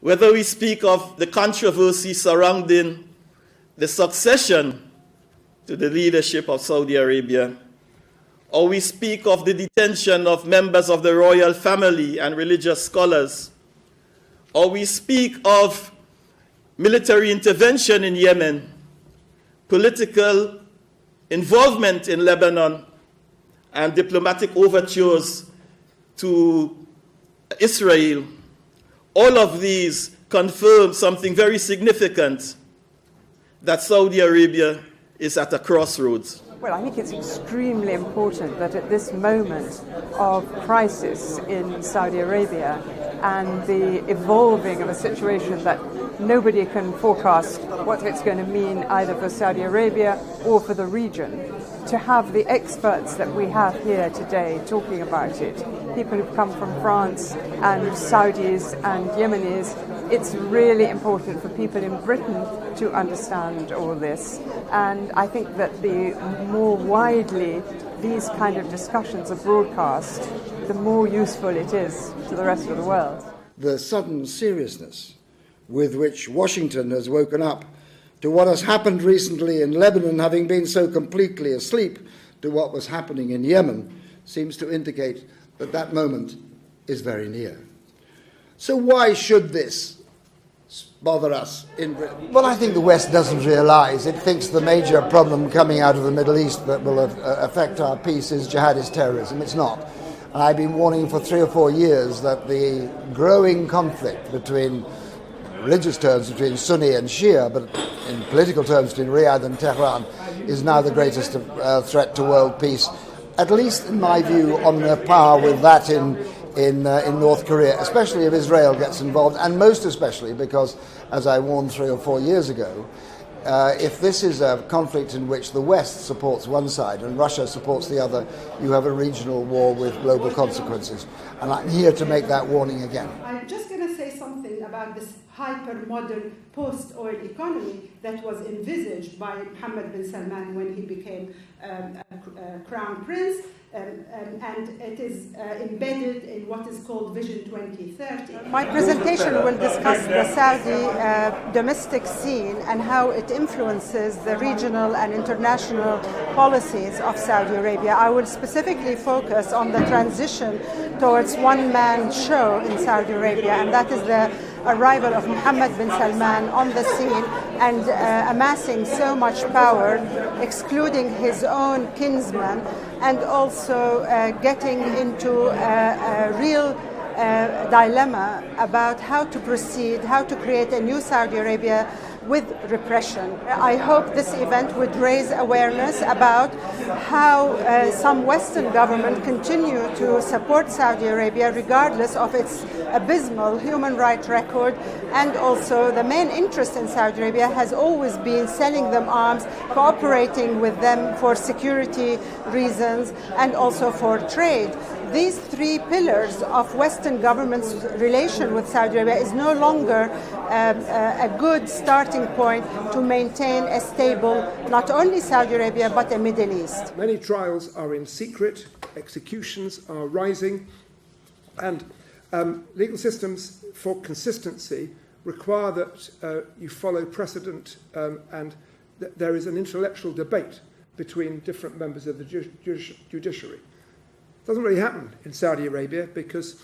whether we speak of the controversy surrounding the succession to the leadership of Saudi Arabia, or we speak of the detention of members of the royal family and religious scholars, or we speak of military intervention in Yemen, political involvement in Lebanon, and diplomatic overtures to Israel, all of these confirm something very significant, that Saudi Arabia is at a crossroads. Well, I think it's extremely important that at this moment of crisis in Saudi Arabia and the evolving of a situation that nobody can forecast what it's going to mean either for Saudi Arabia or for the region, to have the experts that we have here today talking about it, people who've come from France and Saudis and Yemenis, it's really important for people in Britain to understand all this. And I think that the more widely these kind of discussions are broadcast, the more useful it is to the rest of the world. The sudden seriousness with which Washington has woken up to what has happened recently in Lebanon, having been so completely asleep to what was happening in Yemen, seems to indicate that that moment is very near. So why should this bother us in Britain? Well, I think the West doesn't realise. It thinks the major problem coming out of the Middle East that will affect our peace is jihadist terrorism. It's not. And I've been warning for 3 or 4 years that the growing conflict between religious terms between Sunni and Shia, but in political terms between Riyadh and Tehran, is now the greatest threat to world peace, at least in my view, on a par with that in North Korea, especially if Israel gets involved, and most especially because, as I warned 3 or 4 years ago, if this is a conflict in which the West supports one side and Russia supports the other, you have a regional war with global consequences. And I'm here to make that warning again. I'm just going to say something about this hyper-modern post-oil economy that was envisaged by Mohammed bin Salman when he became crown prince, and it is embedded in what is called Vision 2030. My presentation will discuss the Saudi domestic scene and how it influences the regional and international policies of Saudi Arabia. I will specifically focus on the transition towards one-man show in Saudi Arabia, and that is the arrival of Mohammed bin Salman on the scene and amassing so much power, excluding his own kinsmen, and also getting into a real dilemma about how to proceed, how to create a new Saudi Arabia with repression. I hope this event would raise awareness about how some Western governments continue to support Saudi Arabia regardless of its abysmal human rights record, and also the main interest in Saudi Arabia has always been selling them arms, cooperating with them for security reasons and also for trade. These 3 pillars of Western government's relation with Saudi Arabia is no longer a good starting point to maintain a stable, not only Saudi Arabia, but the Middle East. Many trials are in secret, executions are rising, and legal systems for consistency require that you follow precedent, and there is an intellectual debate between different members of the judiciary. It doesn't really happen in Saudi Arabia because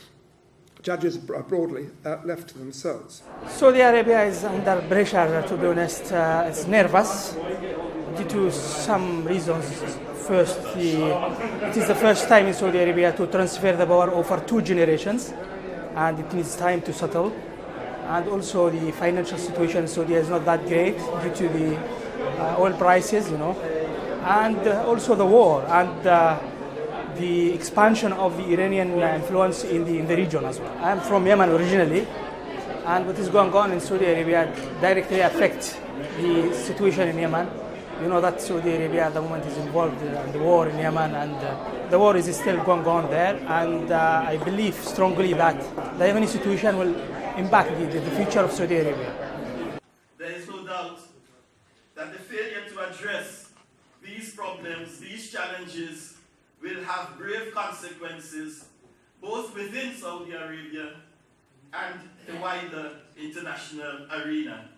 judges are broadly left to themselves. Saudi Arabia is under pressure, to be honest. It's nervous due to some reasons. First, it is the first time in Saudi Arabia to transfer the power over 2 generations, and it needs time to settle. And also the financial situation in Saudi is not that great due to the oil prices, and also the war and the expansion of the Iranian influence in the region as well. I am from Yemen originally, and what is going on in Saudi Arabia directly affects the situation in Yemen. You know that Saudi Arabia at the moment is involved in the war in Yemen, and the war is still going on there, and I believe strongly that the Yemeni situation will impact the future of Saudi Arabia. There is no doubt that the failure to address these problems, these challenges, will have grave consequences both within Saudi Arabia and the wider international arena.